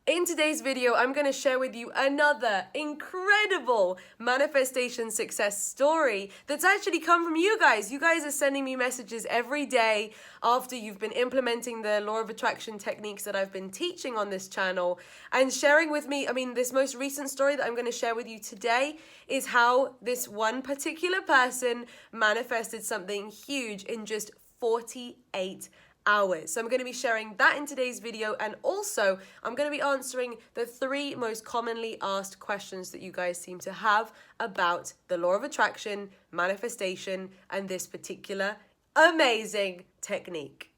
In today's video, I'm going to share with you another incredible manifestation success story that's actually come from you guys. You guys are sending me messages every day after you've been implementing the law of attraction techniques that I've been teaching on this channel and sharing with me. This most recent story that I'm going to share with you today is how this one particular person manifested something huge in just 48 hours. So I'm going to be sharing that in today's video, and also I'm going to be answering the 3 most commonly asked questions that you guys seem to have about the law of attraction, manifestation, and this particular amazing technique.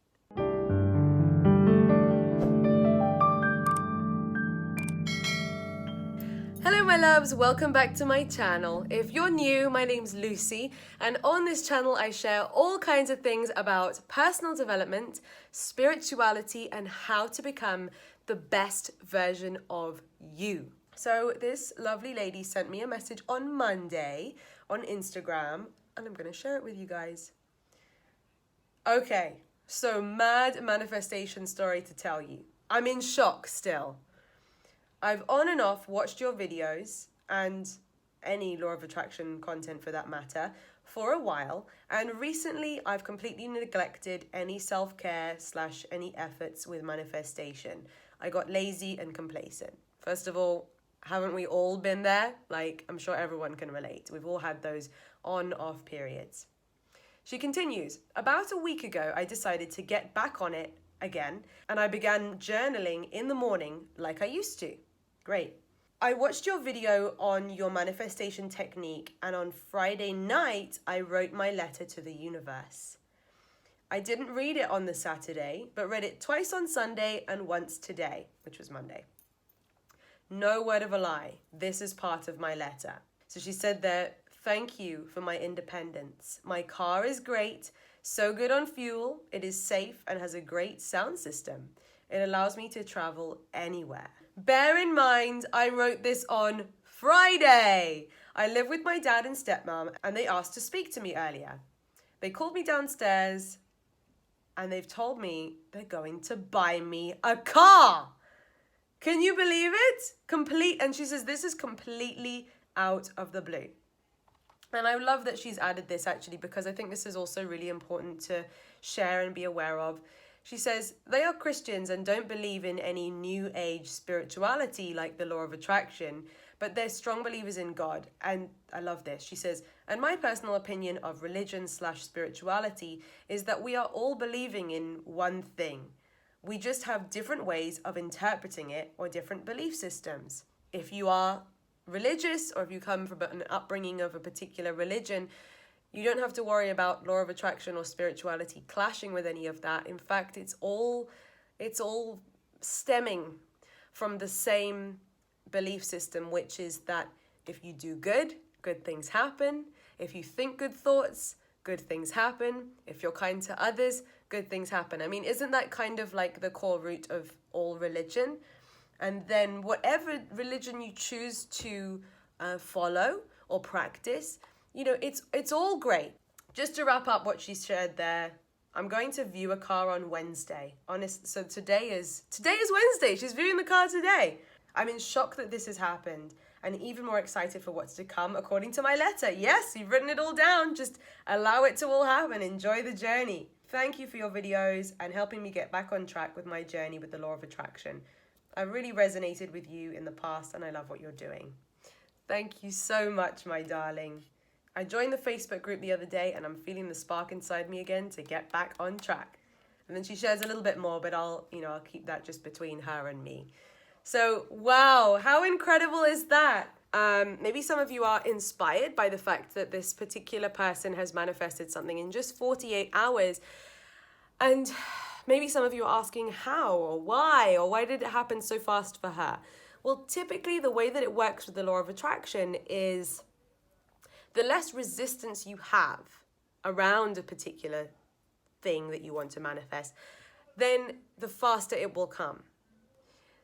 Hello my loves, welcome back to my channel. If you're new, my name's Lucy, and on this channel I share all kinds of things about personal development, spirituality, and how to become the best version of you. So this lovely lady sent me a message on Monday on Instagram, and I'm going to share it with you guys. Okay, so mad manifestation story to tell you. I'm in shock still. I've on and off watched your videos and any law of attraction content for that matter for a while, and recently I've completely neglected any self-care / any efforts with manifestation. I got lazy and complacent. First of all, haven't we all been there? I'm sure everyone can relate. We've all had those on-off periods. She continues, about a week ago I decided to get back on it again, and I began journaling in the morning like I used to. Great. I watched your video on your manifestation technique, and on Friday night, I wrote my letter to the universe. I didn't read it on the Saturday, but read it twice on Sunday and once today, which was Monday. No word of a lie. This is part of my letter. So she said there, thank you for my independence. My car is great, so good on fuel. It is safe and has a great sound system. It allows me to travel anywhere. Bear in mind, I wrote this on Friday. I live with my dad and stepmom, and they asked to speak to me earlier. They called me downstairs, and they've told me they're going to buy me a car. Can you believe it? And she says this is completely out of the blue. And I love that she's added this actually, because I think this is also really important to share and be aware of. She says, they are Christians and don't believe in any new age spirituality like the law of attraction, but they're strong believers in God. And I love this. She says, and my personal opinion of religion / spirituality is that we are all believing in one thing. We just have different ways of interpreting it or different belief systems. If you are religious, or if you come from an upbringing of a particular religion, you don't have to worry about law of attraction or spirituality clashing with any of that. In fact, it's all stemming from the same belief system, which is that if you do good, good things happen. If you think good thoughts, good things happen. If you're kind to others, good things happen. Isn't that kind of like the core root of all religion? And then whatever religion you choose to follow or practice, it's all great. Just to wrap up what she shared there, I'm going to view a car on Wednesday. So today is Wednesday. She's viewing the car today. I'm in shock that this has happened, and even more excited for what's to come according to my letter. Yes, you've written it all down. Just allow it to all happen. Enjoy the journey. Thank you for your videos and helping me get back on track with my journey with the law of attraction. I really resonated with you in the past, and I love what you're doing. Thank you so much, my darling. I joined the Facebook group the other day, and I'm feeling the spark inside me again to get back on track. And then she shares a little bit more, but I'll keep that just between her and me. So, wow, how incredible is that? Maybe some of you are inspired by the fact that this particular person has manifested something in just 48 hours. And maybe some of you are asking how or why did it happen so fast for her? Well, typically the way that it works with the law of attraction is the less resistance you have around a particular thing that you want to manifest, then the faster it will come.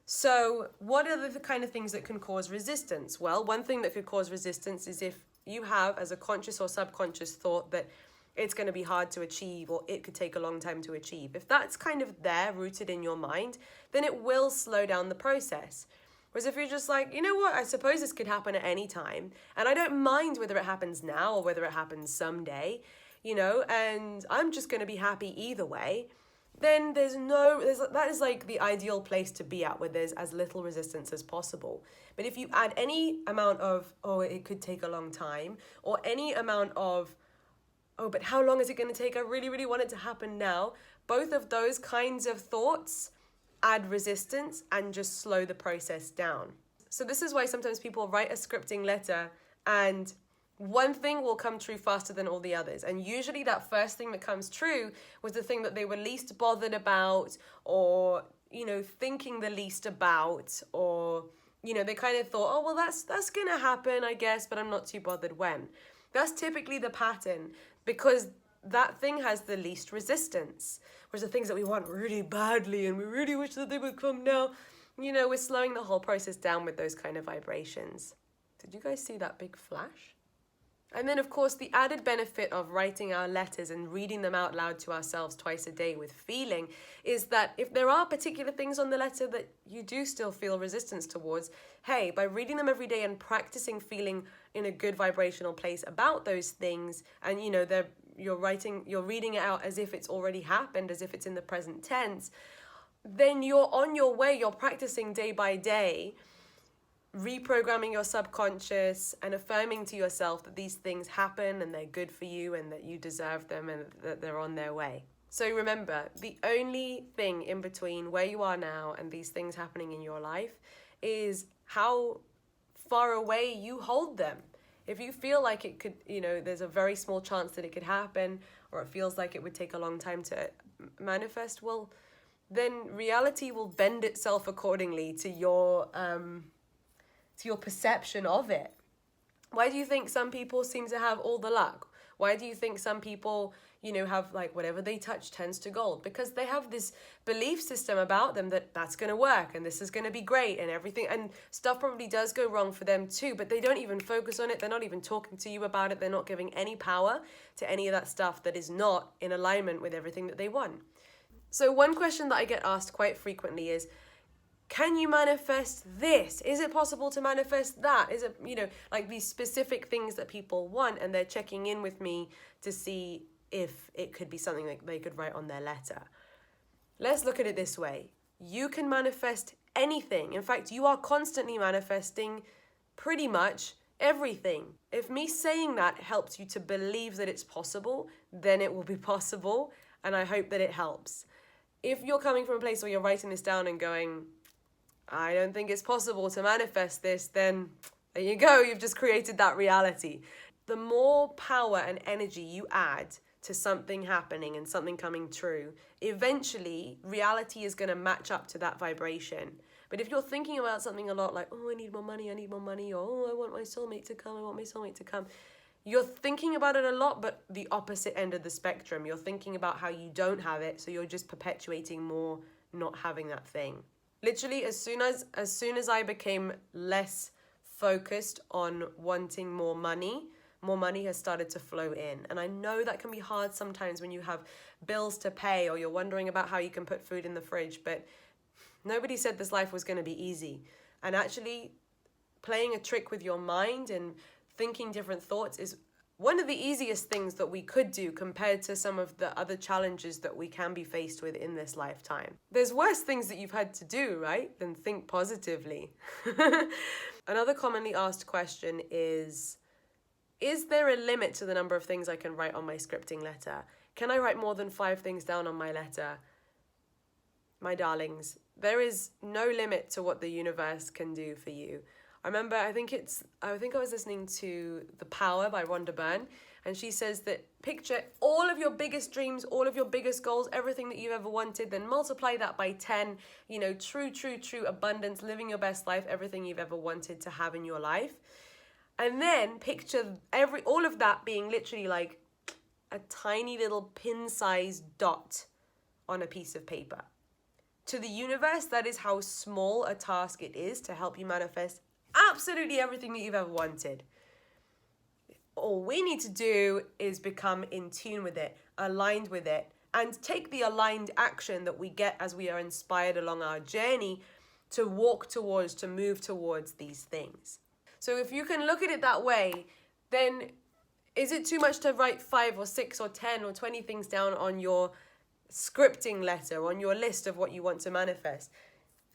So what are the kind of things that can cause resistance? Well, one thing that could cause resistance is if you have as a conscious or subconscious thought that it's going to be hard to achieve, or it could take a long time to achieve. If that's kind of there, rooted in your mind, then it will slow down the process. Whereas if you're just like, you know what, I suppose this could happen at any time, and I don't mind whether it happens now or whether it happens someday, and I'm just going to be happy either way, then that is like the ideal place to be at, where there's as little resistance as possible. But if you add any amount of, oh, it could take a long time, or any amount of, oh, but how long is it going to take? I really, really want it to happen now. Both of those kinds of thoughts add resistance and just slow the process down. So this is why sometimes people write a scripting letter and one thing will come true faster than all the others. And usually that first thing that comes true was the thing that they were least bothered about, or, thinking the least about, or, they kind of thought, oh, well, that's going to happen, I guess, but I'm not too bothered when. That's typically the pattern, because that thing has the least resistance. Whereas the things that we want really badly and we really wish that they would come now, we're slowing the whole process down with those kind of vibrations. Did you guys see that big flash? And then, of course, the added benefit of writing our letters and reading them out loud to ourselves twice a day with feeling is that if there are particular things on the letter that you do still feel resistance towards, hey, by reading them every day and practicing feeling in a good vibrational place about those things, and, you're reading it out as if it's already happened, as if it's in the present tense, then you're on your way, you're practicing day by day, reprogramming your subconscious and affirming to yourself that these things happen and they're good for you and that you deserve them and that they're on their way. So remember, the only thing in between where you are now and these things happening in your life is how far away you hold them. If you feel like it could, there's a very small chance that it could happen, or it feels like it would take a long time to manifest, well, then reality will bend itself accordingly to your perception of it. Why do you think some people seem to have all the luck? Why do you think some people, have like whatever they touch turns to gold? Because they have this belief system about them that that's going to work and this is going to be great and everything. And stuff probably does go wrong for them too, but they don't even focus on it. They're not even talking to you about it. They're not giving any power to any of that stuff that is not in alignment with everything that they want. So one question that I get asked quite frequently is, can you manifest this? Is it possible to manifest that? Is it, like these specific things that people want, and they're checking in with me to see if it could be something that they could write on their letter. Let's look at it this way. You can manifest anything. In fact, you are constantly manifesting pretty much everything. If me saying that helps you to believe that it's possible, then it will be possible, and I hope that it helps. If you're coming from a place where you're writing this down and going, I don't think it's possible to manifest this, then there you go, you've just created that reality. The more power and energy you add to something happening and something coming true, eventually reality is going to match up to that vibration. But if you're thinking about something a lot like, oh, I need more money, or oh, I want my soulmate to come, you're thinking about it a lot, but the opposite end of the spectrum. You're thinking about how you don't have it, so you're just perpetuating more not having that thing. Literally, as soon as I became less focused on wanting more money has started to flow in. And I know that can be hard sometimes when you have bills to pay, or you're wondering about how you can put food in the fridge, but nobody said this life was going to be easy. And actually playing a trick with your mind and thinking different thoughts is one of the easiest things that we could do compared to some of the other challenges that we can be faced with in this lifetime. There's worse things that you've had to do, right, than think positively. Another commonly asked question is there a limit to the number of things I can write on my scripting letter? Can I write more than 5 things down on my letter? My darlings, there is no limit to what the universe can do for you. I remember, I think I was listening to The Power by Rhonda Byrne, and she says that picture all of your biggest dreams, all of your biggest goals, everything that you've ever wanted, then multiply that by 10, true abundance, living your best life, everything you've ever wanted to have in your life. And then picture all of that being literally like a tiny little pin-sized dot on a piece of paper. To the universe, that is how small a task it is to help you manifest absolutely everything that you've ever wanted. All we need to do is become in tune with it, aligned with it, and take the aligned action that we get as we are inspired along our journey to walk towards, to move towards these things. So if you can look at it that way, then is it too much to write 5 or 6 or 10 or 20 things down on your scripting letter, on your list of what you want to manifest?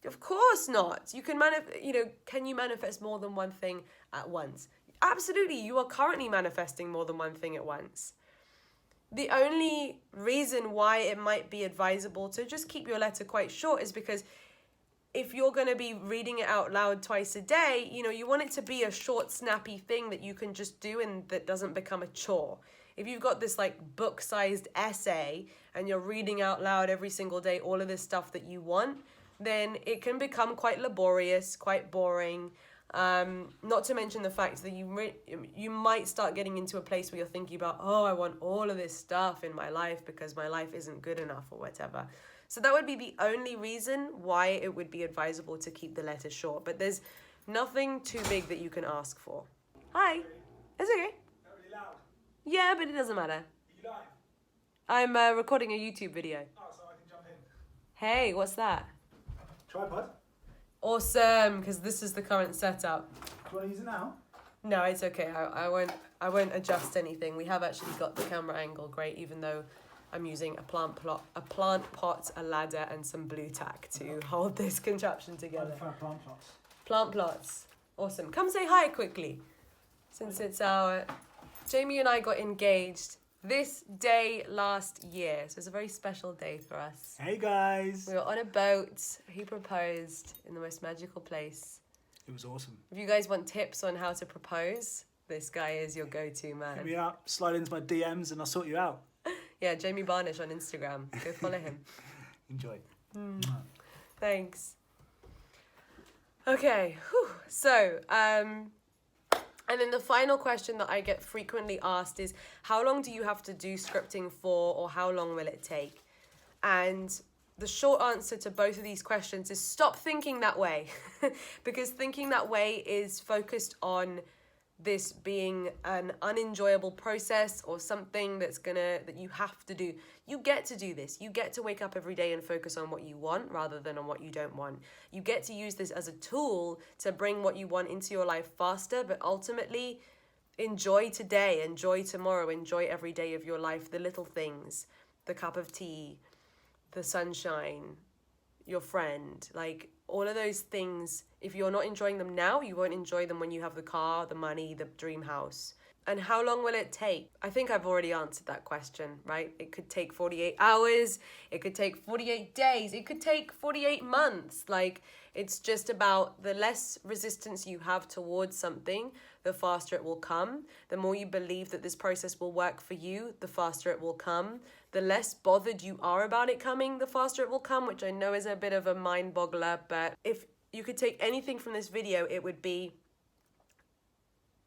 Of course not. You can can you manifest more than one thing at once? Absolutely. You are currently manifesting more than one thing at once. The only reason why it might be advisable to just keep your letter quite short is because if you're going to be reading it out loud twice a day, you want it to be a short, snappy thing that you can just do and that doesn't become a chore. If you've got this like book-sized essay and you're reading out loud every single day all of this stuff that you want, then it can become quite laborious, quite boring. Not to mention the fact that you might start getting into a place where you're thinking about, oh, I want all of this stuff in my life because my life isn't good enough or whatever. So that would be the only reason why it would be advisable to keep the letter short. But there's nothing too big that you can ask for. Hi. It's okay. Not really loud. Yeah, but it doesn't matter. Are you live? I'm recording a YouTube video. Oh, so I can jump in. Hey, what's that? Tripod? Awesome, because this is the current setup. Do you want to use it now? No, it's okay. I won't adjust anything. We have actually got the camera angle great, even though I'm using a plant pot, a ladder, and some blue tack to hold this contraption together. I prefer plant plots. Plant plots. Awesome. Come say hi quickly. Since it's Jamie and I got engaged this day last year. So it's a very special day for us. Hey guys! We were on a boat. He proposed in the most magical place. It was awesome. If you guys want tips on how to propose, this guy is your go-to man. Hit me up, slide into my DMs and I'll sort you out. Yeah, Jamie Barnish on Instagram. Go follow him. Enjoy. Thanks. Okay, so, and then the final question that I get frequently asked is, how long do you have to do scripting for, or how long will it take? And the short answer to both of these questions is stop thinking that way. Because thinking that way is focused on this being an unenjoyable process or something that you have to do. You get to do this. You get to wake up every day and focus on what you want rather than on what you don't want. You get to use this as a tool to bring what you want into your life faster, but ultimately enjoy today, enjoy tomorrow, enjoy every day of your life, the little things, the cup of tea, the sunshine, your friend, like all of those things. If you're not enjoying them now, you won't enjoy them when you have the car, the money, the dream house. And how long will it take? I think I've already answered that question, right? It could take 48 hours. It could take 48 days. It could take 48 months. Like, it's just about the less resistance you have towards something, the faster it will come. The more you believe that this process will work for you, the faster it will come. The less bothered you are about it coming, the faster it will come, which I know is a bit of a mind boggler. But if you could take anything from this video, it would be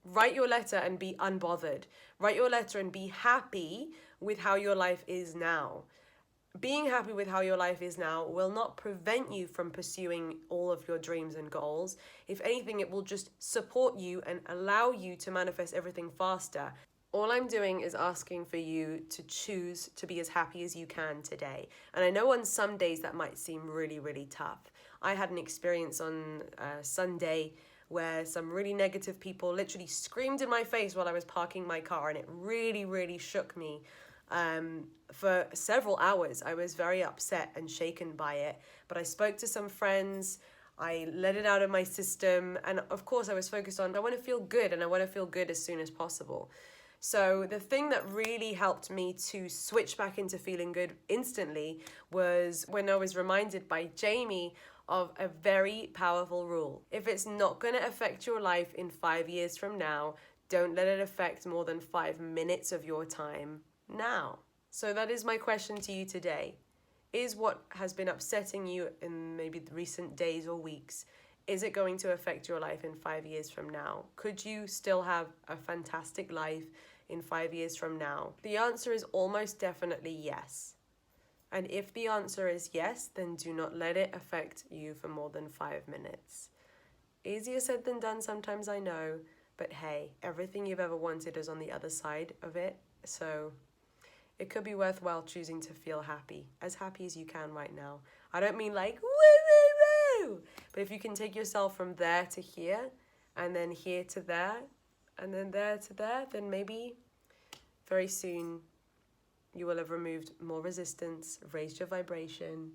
write your letter and be unbothered. Write your letter and be happy with how your life is now. Being happy with how your life is now will not prevent you from pursuing all of your dreams and goals. If anything, it will just support you and allow you to manifest everything faster. All I'm doing is asking for you to choose to be as happy as you can today. And I know on some days that might seem really, really tough. I had an experience on Sunday where some really negative people literally screamed in my face while I was parking my car, and it really, really shook me. For several hours, I was very upset and shaken by it. But I spoke to some friends, I let it out of my system, and of course I was focused on, I want to feel good, and I want to feel good as soon as possible. So the thing that really helped me to switch back into feeling good instantly was when I was reminded by Jamie of a very powerful rule. If it's not going to affect your life in 5 years from now, don't let it affect more than 5 minutes of your time now. So that is my question to you today. Is what has been upsetting you in maybe the recent days or weeks, is it going to affect your life in 5 years from now? Could you still have a fantastic life in 5 years from now? The answer is almost definitely yes. And if the answer is yes, then do not let it affect you for more than 5 minutes. Easier said than done sometimes, I know, But hey, everything you've ever wanted is on the other side of it. So it could be worthwhile choosing to feel happy as you can right now. I don't mean like, woo, woo, woo. But if you can take yourself from there to here, and then here to there, and then there to there, then maybe very soon you will have removed more resistance, raised your vibration.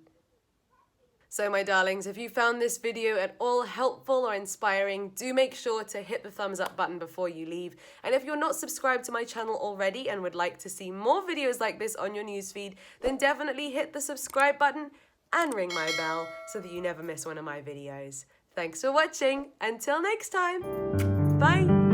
So my darlings, if you found this video at all helpful or inspiring, do make sure to hit the thumbs up button before you leave. And if you're not subscribed to my channel already and would like to see more videos like this on your newsfeed, then definitely hit the subscribe button and ring my bell so that you never miss one of my videos. Thanks for watching. Until next time. Bye.